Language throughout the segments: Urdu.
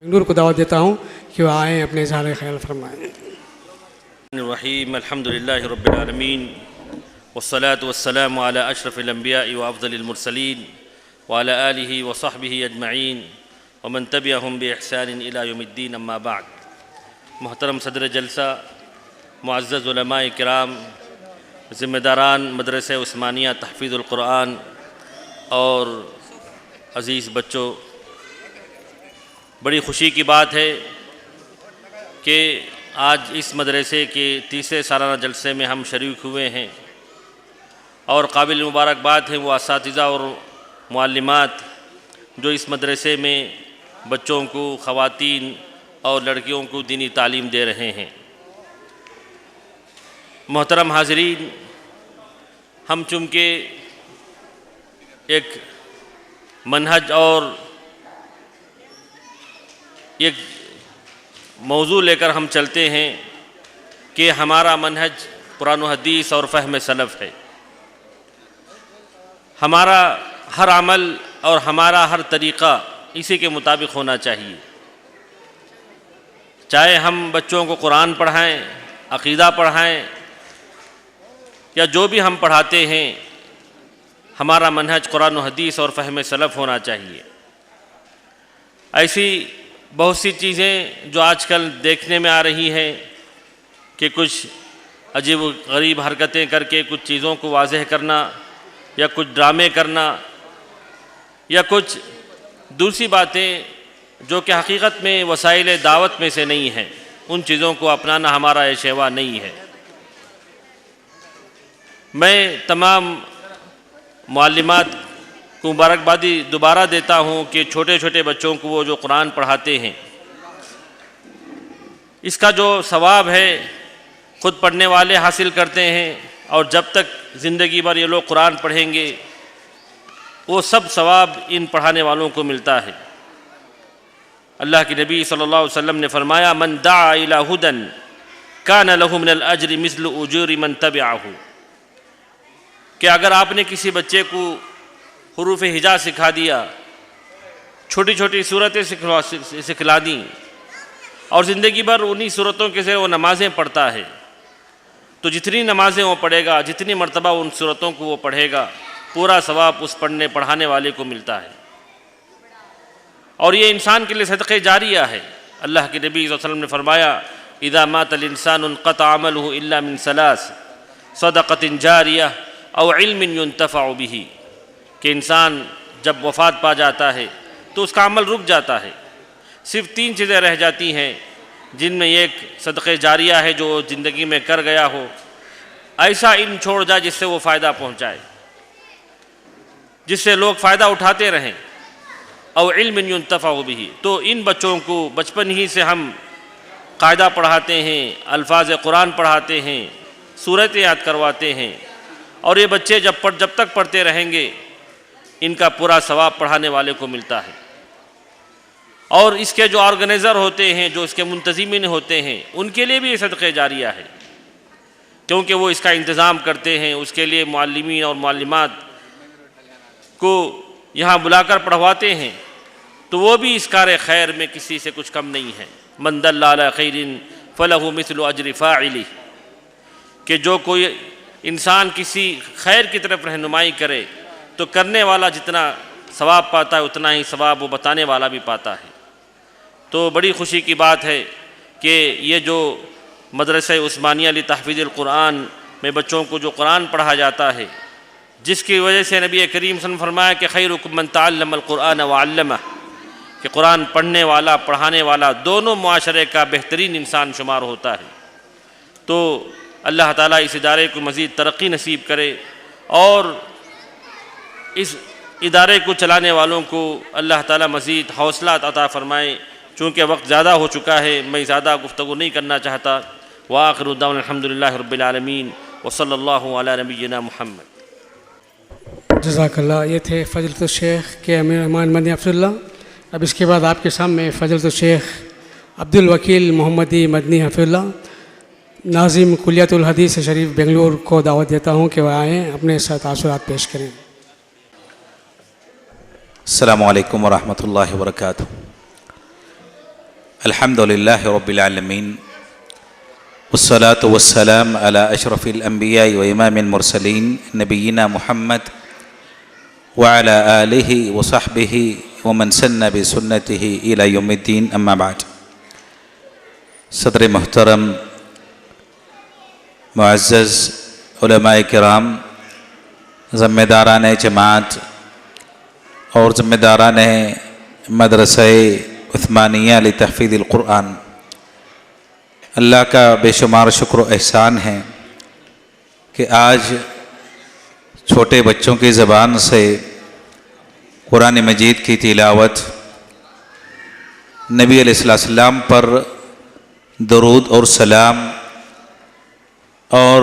نور کو دعوت دیتا ہوں کہ وہ آئیں اپنے اظہار خیال فرمائیں۔ الرحیم الحمد للہ رب العالمین والصلاة والسلام على اشرف الانبیاء وافضل المرسلین وعلى آلہ وصحبہ اجمعین ومن تبعہم باحسان الى یوم الدین، اما بعد۔ محترم صدر جلسہ، معزز علماء کرام، ذمہ داران مدرسہ عثمانیہ تحفیظ القرآن اور عزیز بچوں، بڑی خوشی کی بات ہے کہ آج اس مدرسے کے تیسرے سالانہ جلسے میں ہم شریک ہوئے ہیں، اور قابل مبارکباد ہیں وہ اساتذہ اور معلمات جو اس مدرسے میں بچوں کو، خواتین اور لڑکیوں کو دینی تعلیم دے رہے ہیں۔ محترم حاضرین، ہم چونکہ ایک منہج اور ایک موضوع لے کر ہم چلتے ہیں کہ ہمارا منہج قرآن و حدیث اور فہم سلف ہے۔ ہمارا ہر عمل اور ہمارا ہر طریقہ اسی کے مطابق ہونا چاہیے، چاہے ہم بچوں کو قرآن پڑھائیں، عقیدہ پڑھائیں، یا جو بھی ہم پڑھاتے ہیں، ہمارا منہج قرآن و حدیث اور فہم سلف ہونا چاہیے۔ ایسی بہت سی چیزیں جو آج کل دیکھنے میں آ رہی ہیں کہ کچھ عجیب و غریب حرکتیں کر کے کچھ چیزوں کو واضح کرنا، یا کچھ ڈرامے کرنا، یا کچھ دوسری باتیں جو کہ حقیقت میں وسائل دعوت میں سے نہیں ہیں، ان چیزوں کو اپنانا ہمارا یہ شیوا نہیں ہے۔ میں تمام معلمات کو مبارکبادی دوبارہ دیتا ہوں کہ چھوٹے چھوٹے بچوں کو وہ جو قرآن پڑھاتے ہیں، اس کا جو ثواب ہے خود پڑھنے والے حاصل کرتے ہیں، اور جب تک زندگی بھر یہ لوگ قرآن پڑھیں گے وہ سب ثواب ان پڑھانے والوں کو ملتا ہے۔ اللہ کے نبی صلی اللہ علیہ وسلم نے فرمایا، من دعا الی ھدی کان لہ من الاجر مثل اجور من تبعہ، کہ اگر آپ نے کسی بچے کو حروف ہجا سکھا دیا، چھوٹی چھوٹی صورتیں سکھلا دیں، اور زندگی بھر انہی صورتوں کے ذریعے وہ نمازیں پڑھتا ہے، تو جتنی نمازیں وہ پڑھے گا، جتنی مرتبہ ان صورتوں کو وہ پڑھے گا، پورا ثواب اس پڑھانے والے کو ملتا ہے۔ اور یہ انسان کے لیے صدقہ جاریہ ہے۔ اللہ کے نبی صلی اللہ علیہ وسلم نے فرمایا، اذا مات الانسان انقطع عملہ الا من ثلاث، صدقۃ جاریہ او علم ينتفع به، کہ انسان جب وفات پا جاتا ہے تو اس کا عمل رک جاتا ہے، صرف 3 چیزیں رہ جاتی ہیں، جن میں ایک صدقہ جاریہ ہے جو زندگی میں کر گیا ہو، ایسا علم چھوڑ جائے جس سے وہ فائدہ پہنچائے، جس سے لوگ فائدہ اٹھاتے رہیں، او علم ينتفع به۔ تو ان بچوں کو بچپن ہی سے ہم قاعدہ پڑھاتے ہیں، الفاظ قرآن پڑھاتے ہیں، سورتیں یاد کرواتے ہیں، اور یہ بچے جب تک پڑھتے رہیں گے ان کا پورا ثواب پڑھانے والے کو ملتا ہے۔ اور اس کے جو آرگنائزر ہوتے ہیں، جو اس کے منتظمین ہوتے ہیں، ان کے لیے بھی یہ صدقہ جاریہ ہے، کیونکہ وہ اس کا انتظام کرتے ہیں، اس کے لیے معلمین اور معلمات کو یہاں بلا کر پڑھواتے ہیں، تو وہ بھی اس کار خیر میں کسی سے کچھ کم نہیں ہے۔ من دل علی خیر فلہ مثل اجر فاعلہ، کہ جو کوئی انسان کسی خیر کی طرف رہنمائی کرے تو کرنے والا جتنا ثواب پاتا ہے اتنا ہی ثواب وہ بتانے والا بھی پاتا ہے۔ تو بڑی خوشی کی بات ہے کہ یہ جو مدرسہ عثمانیہ لتحفیظ القرآن میں بچوں کو جو قرآن پڑھا جاتا ہے، جس کی وجہ سے نبی کریم صلی اللہ علیہ وسلم فرمایا کہ خیرکم من تعلم القرآن وعلمہ، کہ قرآن پڑھنے والا، پڑھانے والا دونوں معاشرے کا بہترین انسان شمار ہوتا ہے۔ تو اللہ تعالیٰ اس ادارے کو مزید ترقی نصیب کرے، اور اس ادارے کو چلانے والوں کو اللہ تعالیٰ مزید حوصلہ عطا فرمائے۔ چونکہ وقت زیادہ ہو چکا ہے، میں زیادہ گفتگو نہیں کرنا چاہتا۔ وآخر دعوانا الحمدللہ رب العالمین، وصلی اللہ علی نبینا محمد۔ جزاک اللہ۔ یہ تھے فضیلت الشیخ کے امیر رحمان مدنی حفظ اللہ۔ اب اس کے بعد آپ کے سامنے فضیلت الشیخ عبدالوکیل محمدی مدنی حفظ اللہ، ناظم کلیت الحدیث شریف بنگلور کو دعوت دیتا ہوں کہ وہ آئیں اپنے تاثرات پیش کریں۔ السلام علیکم ورحمۃ اللہ وبرکاتہ۔ الحمد لله رب العالمين والصلاة والسلام على أشرف الأنبياء وإمام المرسلين نبينا محمد وعلى آله وصحبه ومن سن بسنته إلى يوم الدين أما بعد. صدر محترم، معزز علماء کرام، ذمہ داران جماعت اور ذمہ داران مدرسہ عثمانیہ لتحفیظ القرآن، اللہ کا بے شمار شکر و احسان ہے کہ آج چھوٹے بچوں کی زبان سے قرآن مجید کی تلاوت، نبی علیہ السلام پر درود اور سلام اور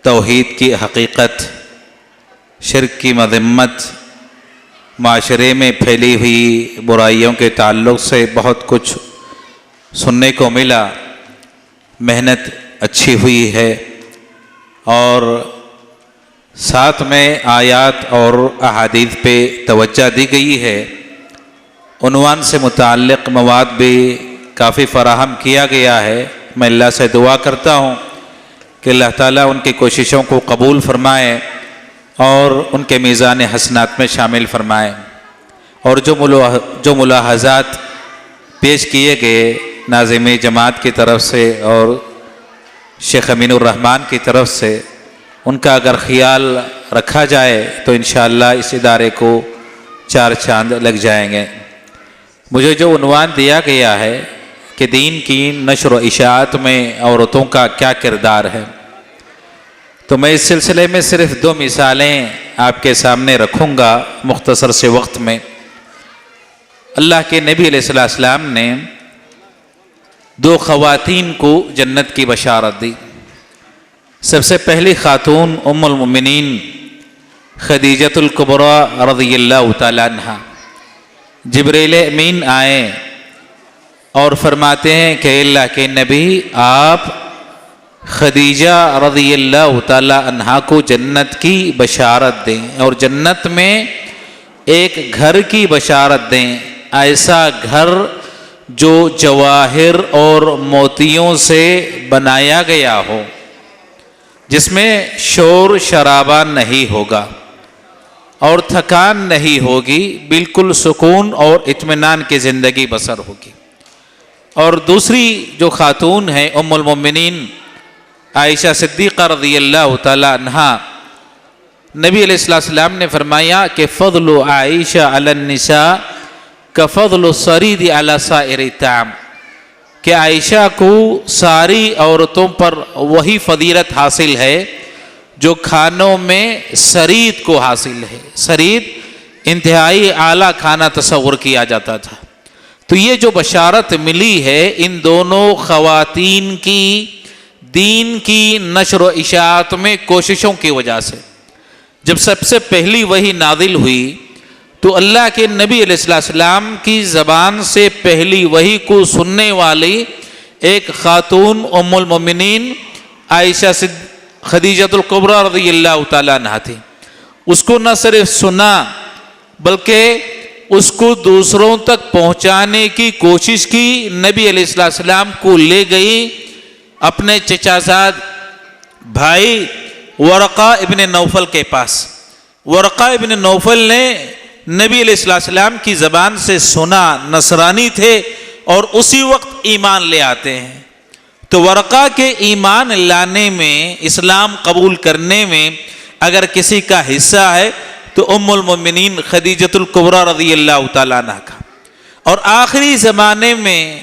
توحید کی حقیقت، شرک کی مذمت، معاشرے میں پھیلی ہوئی برائیوں کے تعلق سے بہت کچھ سننے کو ملا. محنت اچھی ہوئی ہے اور ساتھ میں آیات اور احادیث پہ توجہ دی گئی ہے. عنوان سے متعلق مواد بھی کافی فراہم کیا گیا ہے. میں اللہ سے دعا کرتا ہوں کہ اللہ تعالیٰ ان کی کوششوں کو قبول فرمائے اور ان کے میزان حسنات میں شامل فرمائے. اور جو ملاحظات پیش کیے گئے ناظم جماعت کی طرف سے اور شیخ امین الرحمن کی طرف سے، ان کا اگر خیال رکھا جائے تو انشاءاللہ اس ادارے کو 4 چاند لگ جائیں گے. مجھے جو عنوان دیا گیا ہے کہ دین کی نشر و اشاعت میں عورتوں کا کیا کردار ہے، تو میں اس سلسلے میں صرف 2 مثالیں آپ کے سامنے رکھوں گا مختصر سے وقت میں. اللہ کے نبی علیہ السلام نے 2 خواتین کو جنت کی بشارت دی. سب سے پہلی خاتون ام المؤمنین خدیجۃ الکبریٰ رضی اللہ تعالی عنہا. جبریل امین آئے اور فرماتے ہیں کہ اللہ کے نبی آپ خدیجہ رضی اللہ تعالی عنہا کو جنت کی بشارت دیں اور جنت میں ایک گھر کی بشارت دیں، ایسا گھر جو جواہر اور موتیوں سے بنایا گیا ہو، جس میں شور شرابہ نہیں ہوگا اور تھکان نہیں ہوگی، بالکل سکون اور اطمینان کی زندگی بسر ہوگی. اور دوسری جو خاتون ہیں ام المؤمنین عائشہ صدیقہ رضی اللہ تعالی عنہا، نبی علیہ السلام نے فرمایا کہ فضل عائشہ علی النساء کفضل السرید علی سائر الطعام، کہ عائشہ کو ساری عورتوں پر وہی فضیلت حاصل ہے جو کھانوں میں سرید کو حاصل ہے. سرید انتہائی اعلیٰ کھانا تصور کیا جاتا تھا. تو یہ جو بشارت ملی ہے ان دونوں خواتین کی دین کی نشر و اشاعت میں کوششوں کی وجہ سے. جب سب سے پہلی وحی نازل ہوئی تو اللہ کے نبی علیہ السلام کی زبان سے پہلی وحی کو سننے والی ایک خاتون ام المؤمنین عائشہ خدیجۃ الکبریٰ رضی اللہ تعالیٰ عنہا تھی. اس کو نہ صرف سنا بلکہ اس کو دوسروں تک پہنچانے کی کوشش کی. نبی علیہ السلام کو لے گئی اپنے چچا زاد بھائی ورقہ ابن نوفل کے پاس. ورقہ ابن نوفل نے نبی علیہ السلام کی زبان سے سنا، نصرانی تھے اور اسی وقت ایمان لے آتے ہیں. تو ورقہ کے ایمان لانے میں، اسلام قبول کرنے میں اگر کسی کا حصہ ہے تو ام المؤمنین خدیجۃ الکبریٰ رضی اللہ تعالیٰ عنہ کا. اور آخری زمانے میں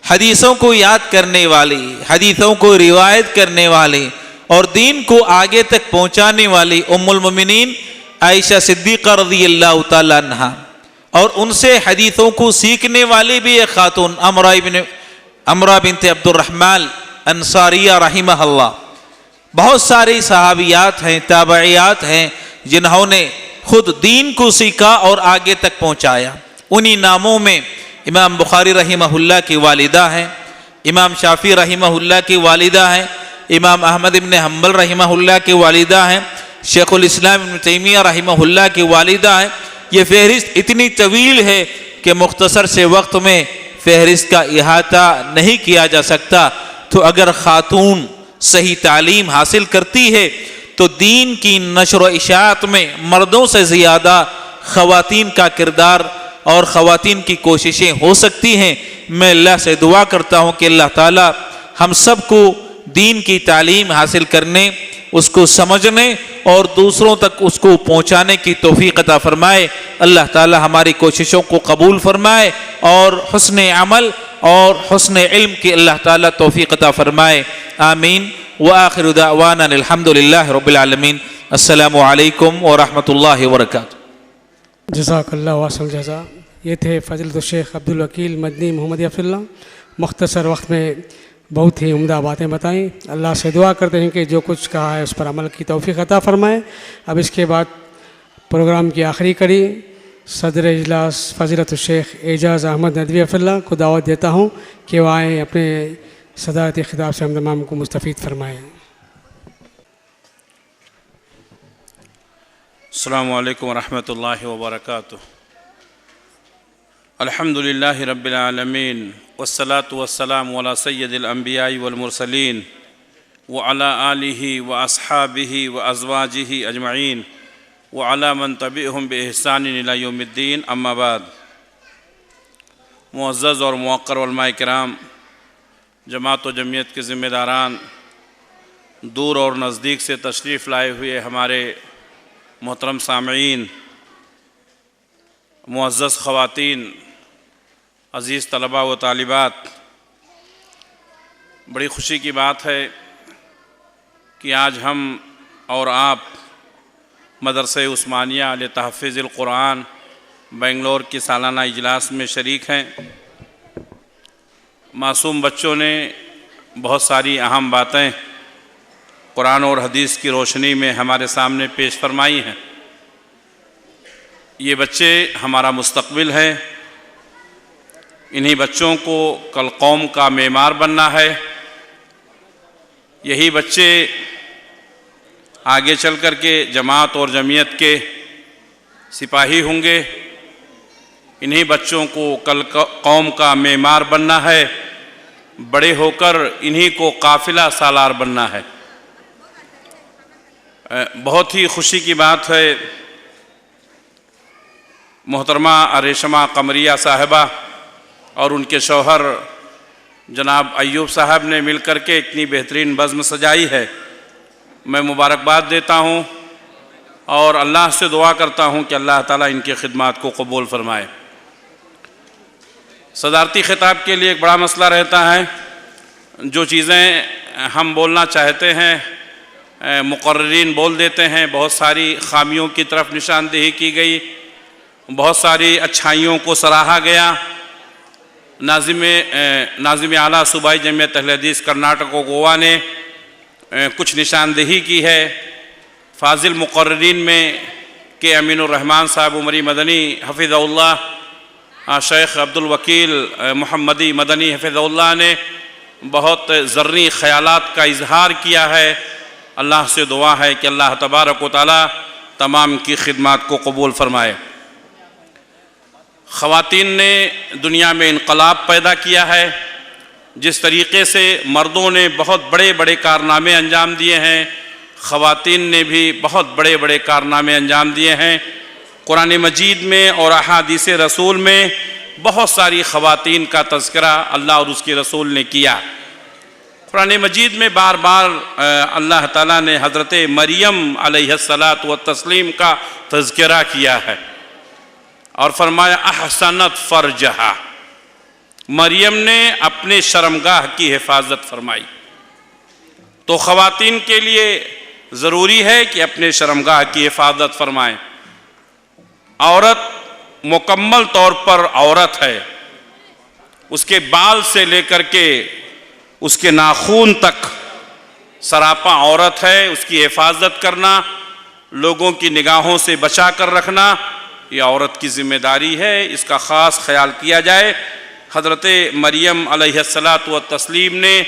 حدیثوں کو یاد کرنے والی، حدیثوں کو روایت کرنے والی اور دین کو آگے تک پہنچانے والی ام المؤمنین عائشہ صدیقہ رضی اللہ تعالیٰ عنہ، اور ان سے حدیثوں کو سیکھنے والی بھی ایک خاتون امرہ بنت عبد الرحمن انصاریہ رحمہ اللہ. بہت ساری صحابیات ہیں، تابعیات ہیں جنہوں نے خود دین کو سیکھا اور آگے تک پہنچایا. انہی ناموں میں امام بخاری رحمہ اللہ کی والدہ ہیں، امام شافعی رحمہ اللہ کی والدہ ہیں، امام احمد ابن حنبل رحمہ اللہ کی والدہ ہیں، شیخ الاسلام ابن تیمیہ رحمہ اللہ کی والدہ ہیں. یہ فہرست اتنی طویل ہے کہ مختصر سے وقت میں فہرست کا احاطہ نہیں کیا جا سکتا، تو اگر خاتون صحیح تعلیم حاصل کرتی ہے تو دین کی نشر و اشاعت میں مردوں سے زیادہ خواتین کا کردار اور خواتین کی کوششیں ہو سکتی ہیں۔ میں اللہ سے دعا کرتا ہوں کہ اللہ تعالی ہم سب کو دین کی تعلیم حاصل کرنے، اس کو سمجھنے اور دوسروں تک اس کو پہنچانے کی توفیق عطا فرمائے۔ اللہ تعالی ہماری کوششوں کو قبول فرمائے اور حسن عمل اور حسن علم کی اللہ تعالی توفیق عطا فرمائے، آمین۔ وآخر دعوانا الحمد للہ رب العالمین۔ السلام علیکم ورحمۃ اللہ وبرکاتہ۔ جزاک اللہ واصل جزا۔ یہ تھے فضیلت الشیخ عبدالوکیل مدنی محمدی حفظ اللہ۔ مختصر وقت میں بہت ہی عمدہ باتیں بتائیں۔ اللہ سے دعا کرتے ہیں کہ جو کچھ کہا ہے اس پر عمل کی توفیق عطا فرمائے۔ اب اس کے بعد پروگرام کی آخری کڑی صدر اجلاس فضیلت الشیخ اعجاز احمد ندوی حفظ اللہ کو دعوت دیتا ہوں کہ وہ آئیں اپنے صدارتی خطاب سے ہم تمام کو مستفید فرمائیں۔ السلام علیکم ورحمۃ اللہ وبرکاتہ۔ الحمد للہ رب العالمین والصلاة والسلام علی سید الانبیاء والمرسلین وعلی آلہ واصحابہ وازواجہ اجمعین وعلی من تبعہم بإحسان الی یوم الدین، اما بعد۔ معزز اور موقر علماء کرام، جماعت و جمعیت کے ذمہ داران، دور اور نزدیک سے تشریف لائے ہوئے ہمارے محترم سامعین، معزز خواتین، عزیز طلباء و طالبات، بڑی خوشی کی بات ہے کہ آج ہم اور آپ مدرسہ عثمانیہ لتحفیظ القرآن بنگلور کی سالانہ اجلاس میں شریک ہیں۔ معصوم بچوں نے بہت ساری اہم باتیں قرآن اور حدیث کی روشنی میں ہمارے سامنے پیش فرمائی ہیں۔ یہ بچے ہمارا مستقبل ہے، انہی بچوں کو کل قوم کا معمار بننا ہے۔ یہی بچے آگے چل کر کے جماعت اور جمعیت کے سپاہی ہوں گے، انہی بچوں کو کل قوم کا معمار بننا ہے، بڑے ہو کر انہی کو قافلہ سالار بننا ہے۔ بہت ہی خوشی کی بات ہے، محترمہ ریشمہ قمریہ صاحبہ اور ان کے شوہر جناب ایوب صاحب نے مل کر کے اتنی بہترین بزم سجائی ہے۔ میں مبارکباد دیتا ہوں اور اللہ سے دعا کرتا ہوں کہ اللہ تعالیٰ ان کی خدمات کو قبول فرمائے۔ صدارتی خطاب کے لیے ایک بڑا مسئلہ رہتا ہے، جو چیزیں ہم بولنا چاہتے ہیں مقررین بول دیتے ہیں، بہت ساری خامیوں کی طرف نشاندہی کی گئی، بہت ساری اچھائیوں کو سراہا گیا۔ ناظم اعلیٰ صوبائی جمعیت اہل حدیث کرناٹک و گوا نے کچھ نشاندہی کی ہے۔ فاضل مقررین میں کہ امین الرحمن صاحب عمری مدنی حفظ اللہ، شیخ عبدالوکیل محمدی مدنی حفظ اللہ نے بہت زرعی خیالات کا اظہار کیا ہے۔ اللہ سے دعا ہے کہ اللہ تبارک و تعالی تمام کی خدمات کو قبول فرمائے۔ خواتین نے دنیا میں انقلاب پیدا کیا ہے۔ جس طریقے سے مردوں نے بہت بڑے بڑے کارنامے انجام دیے ہیں، خواتین نے بھی بہت بڑے بڑے کارنامے انجام دیے ہیں۔ قرآن مجید میں اور احادیث رسول میں بہت ساری خواتین کا تذکرہ اللہ اور اس کے رسول نے کیا۔ قرآن مجید میں بار بار اللہ تعالیٰ نے حضرت مریم علیہ السلام کا تذکرہ کیا ہے اور فرمایا احسنت فرجہا، مریم نے اپنے شرمگاہ کی حفاظت فرمائی۔ تو خواتین کے لیے ضروری ہے کہ اپنے شرمگاہ کی حفاظت فرمائیں۔ عورت مکمل طور پر عورت ہے، اس کے بال سے لے کر کے اس کے ناخون تک سراپا عورت ہے۔ اس کی حفاظت کرنا، لوگوں کی نگاہوں سے بچا کر رکھنا، یہ عورت کی ذمہ داری ہے، اس کا خاص خیال کیا جائے۔ حضرت مریم علیہ السلام نے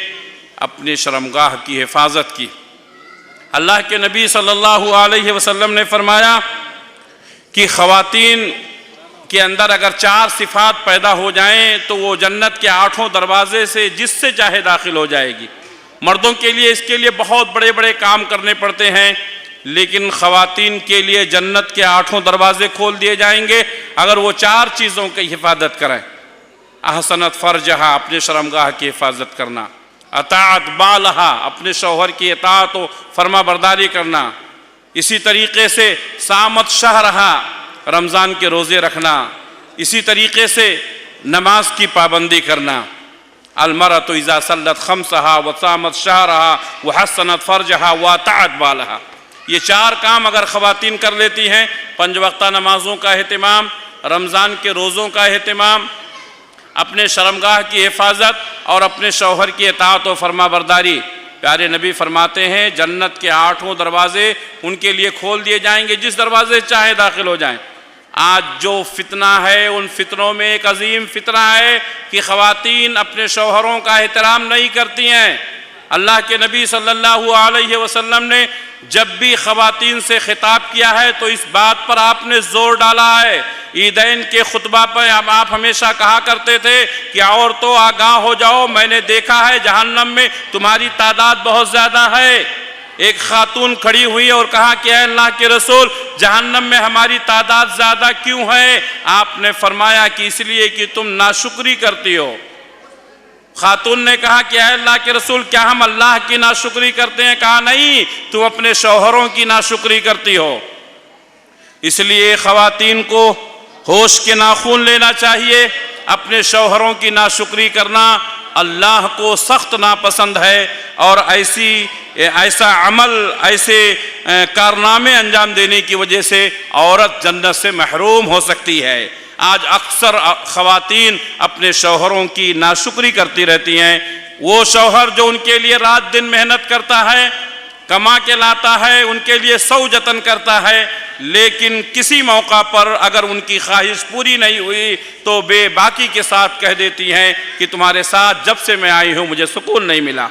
اپنے شرمگاہ کی حفاظت کی۔ اللہ کے نبی صلی اللہ علیہ وسلم نے فرمایا کہ خواتین کے اندر اگر 4 صفات پیدا ہو جائیں تو وہ جنت کے 8 دروازے سے جس سے چاہے داخل ہو جائے گی۔ مردوں کے لیے اس کے لیے بہت بڑے بڑے کام کرنے پڑتے ہیں، لیکن خواتین کے لیے جنت کے 8 دروازے کھول دیے جائیں گے اگر وہ 4 چیزوں کی حفاظت کریں۔ احسنت فرجہا، اپنے شرمگاہ کی حفاظت کرنا، اطاعت بالہا، اپنے شوہر کی اطاعت و فرما برداری کرنا، اسی طریقے سے صامت شہرہا، رمضان کے روزے رکھنا، اسی طریقے سے نماز کی پابندی کرنا۔ المرأة اذا صلت خمسہا وصامت شہرہا وحسنت فرجہا واطاعت بالہا، یہ 4 کام اگر خواتین کر لیتی ہیں، 5 وقتہ نمازوں کا اہتمام، رمضان کے روزوں کا اہتمام، اپنے شرمگاہ کی حفاظت اور اپنے شوہر کی اطاعت و فرما برداری، پیارے نبی فرماتے ہیں جنت کے 8 دروازے ان کے لیے کھول دیے جائیں گے جس دروازے چاہے داخل ہو جائیں۔ آج جو فتنہ ہے ان فتنوں میں ایک عظیم فتنہ ہے کہ خواتین اپنے شوہروں کا احترام نہیں کرتی ہیں۔ اللہ کے نبی صلی اللہ علیہ وسلم نے جب بھی خواتین سے خطاب کیا ہے تو اس بات پر آپ نے زور ڈالا ہے۔ عیدین کے خطبہ پر آپ ہمیشہ کہا کرتے تھے کہ عورتوں آگاہ ہو جاؤ، میں نے دیکھا ہے جہنم میں تمہاری تعداد بہت زیادہ ہے۔ ایک خاتون کھڑی ہوئی اور کہا کہ اے اللہ کے رسول، جہنم میں ہماری تعداد زیادہ کیوں ہے؟ آپ نے فرمایا کہ اس لیے کہ تم ناشکری کرتی ہو۔ خاتون نے کہا کہ اے اللہ کے رسول، کیا ہم اللہ کی ناشکری کرتے ہیں؟ کہا نہیں، تم اپنے شوہروں کی ناشکری کرتی ہو۔ اس لیے خواتین کو ہوش کے ناخن لینا چاہیے۔ اپنے شوہروں کی ناشکری کرنا اللہ کو سخت ناپسند ہے، اور ایسا عمل، ایسے کارنامے انجام دینے کی وجہ سے عورت جنت سے محروم ہو سکتی ہے۔ آج اکثر خواتین اپنے شوہروں کی ناشکری کرتی رہتی ہیں۔ وہ شوہر جو ان کے لیے رات دن محنت کرتا ہے، کما کے لاتا ہے، ان کے لیے 100 جتن کرتا ہے، لیکن کسی موقع پر اگر ان کی خواہش پوری نہیں ہوئی تو بے باکی کے ساتھ کہہ دیتی ہیں کہ تمہارے ساتھ جب سے میں آئی ہوں مجھے سکون نہیں ملا۔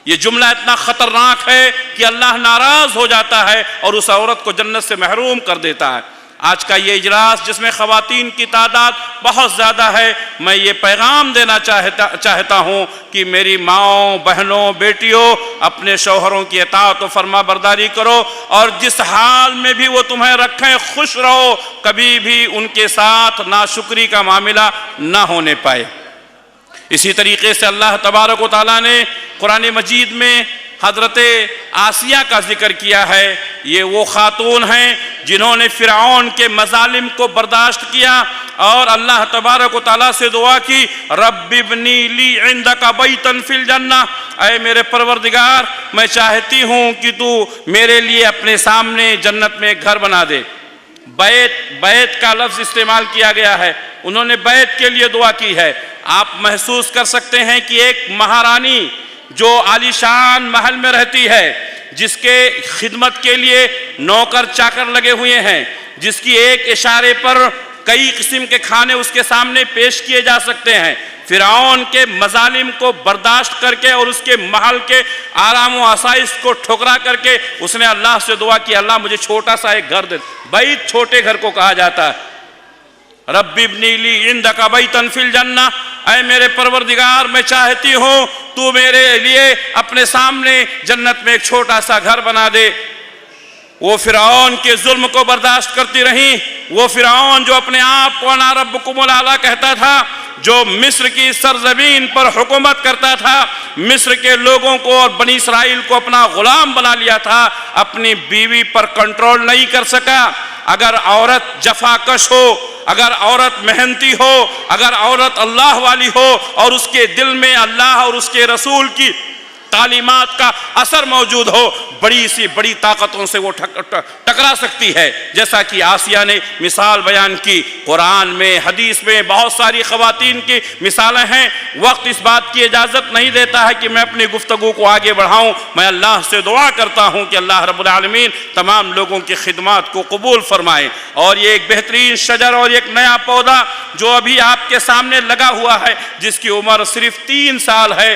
یہ جملہ اتنا خطرناک ہے کہ اللہ ناراض ہو جاتا ہے اور اس عورت کو جنت سے محروم کر دیتا ہے۔ آج کا یہ اجلاس جس میں خواتین کی تعداد بہت زیادہ ہے، میں یہ پیغام دینا چاہتا ہوں کہ میری ماؤں، بہنوں، بیٹیوں، اپنے شوہروں کی اطاعت و فرما برداری کرو، اور جس حال میں بھی وہ تمہیں رکھیں خوش رہو، کبھی بھی ان کے ساتھ ناشکری کا معاملہ نہ ہونے پائے۔ اسی طریقے سے اللہ تبارک و تعالیٰ نے قرآن مجید میں حضرت آسیہ کا ذکر کیا ہے۔ یہ وہ خاتون ہیں جنہوں نے فرعون کے مظالم کو برداشت کیا اور اللہ تبارک و تعالیٰ سے دعا کی، رب ابنی لی عندک بیتا فی الجنہ، اے میرے پروردگار میں چاہتی ہوں کہ تو میرے لیے اپنے سامنے جنت میں ایک گھر بنا دے۔ بیت کا لفظ استعمال کیا گیا ہے، انہوں نے بیت کے لیے دعا کی ہے۔ آپ محسوس کر سکتے ہیں کہ ایک مہارانی جو عالی شان محل میں رہتی ہے، جس کے خدمت کے لیے نوکر چاکر لگے ہوئے ہیں، جس کی ایک اشارے پر کئی قسم کے کھانے اس کے سامنے پیش کیے جا سکتے ہیں، فرعون کے مظالم کو برداشت کر کے اور اس کے محل کے آرام و آسائش کو ٹھکرا کر کے اس نے اللہ سے دعا کی، اللہ مجھے چھوٹا سا ایک گھر دے۔ بیت چھوٹے گھر کو کہا جاتا ہے۔ رب ابنی لی عندک بیتا فی الجنہ، اے میرے پروردگار میں چاہتی ہوں تو میرے لیے اپنے سامنے جنت میں ایک چھوٹا سا گھر بنا دے۔ وہ فرعون کے ظلم کو برداشت کرتی رہیں، وہ فرعون جو اپنے آپ کو انا ربکم الاعلی کہتا تھا، جو مصر کی سرزمین پر حکومت کرتا تھا، مصر کے لوگوں کو اور بنی اسرائیل کو اپنا غلام بنا لیا تھا، اپنی بیوی پر کنٹرول نہیں کر سکا۔ اگر عورت جفا کش ہو، اگر عورت محنتی ہو، اگر عورت اللہ والی ہو اور اس کے دل میں اللہ اور اس کے رسول کی تعلیمات کا اثر موجود ہو، بڑی سی بڑی طاقتوں سے وہ ٹکرا سکتی ہے، جیسا کہ آسیہ نے مثال بیان کی۔ قرآن میں، حدیث میں بہت ساری خواتین کی مثالیں ہیں۔ وقت اس بات کی اجازت نہیں دیتا ہے کہ میں اپنی گفتگو کو آگے بڑھاؤں۔ میں اللہ سے دعا کرتا ہوں کہ اللہ رب العالمین تمام لوگوں کی خدمات کو قبول فرمائے۔ اور یہ ایک بہترین شجر اور ایک نیا پودا جو ابھی آپ کے سامنے لگا ہوا ہے، جس کی عمر صرف 3 سال ہے،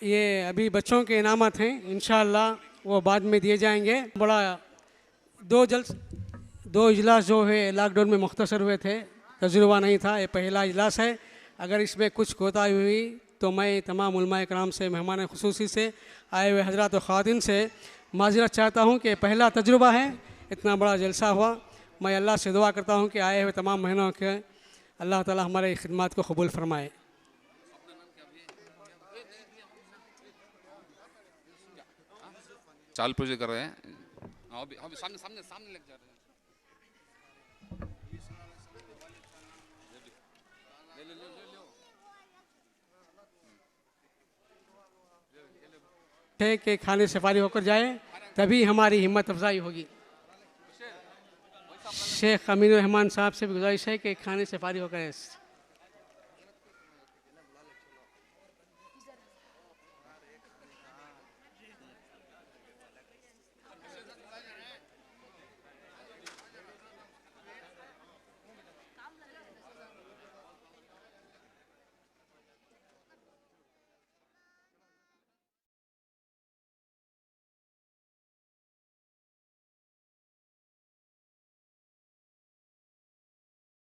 یہ ابھی بچوں کے انعامات ہیں، انشاءاللہ وہ بعد میں دیے جائیں گے. بڑا دو اجلاس جو ہے لاک ڈاؤن میں مختصر ہوئے تھے، تجربہ نہیں تھا. یہ پہلا اجلاس ہے. اگر اس میں کچھ کوتاہی ہوئی تو میں تمام علماء کرام سے، مہمان خصوصی سے، آئے ہوئے حضرات و خواتین سے معذرت چاہتا ہوں کہ پہلا تجربہ ہے، اتنا بڑا جلسہ ہوا. میں اللہ سے دعا کرتا ہوں کہ آئے ہوئے تمام مہینوں کے اللہ تعالی ہمارے خدمات کو قبول فرمائے. چال پوجے کر رہے ہیں. سامنے لگ جا رہے ہیں. ہے کہ کھانے سے فارغ ہو کر جائے، تبھی ہماری ہمت افزائی ہوگی. شیخ امین الرحمان صاحب سے بھی گزارش ہے کہ کھانے سے فارغ ہو کر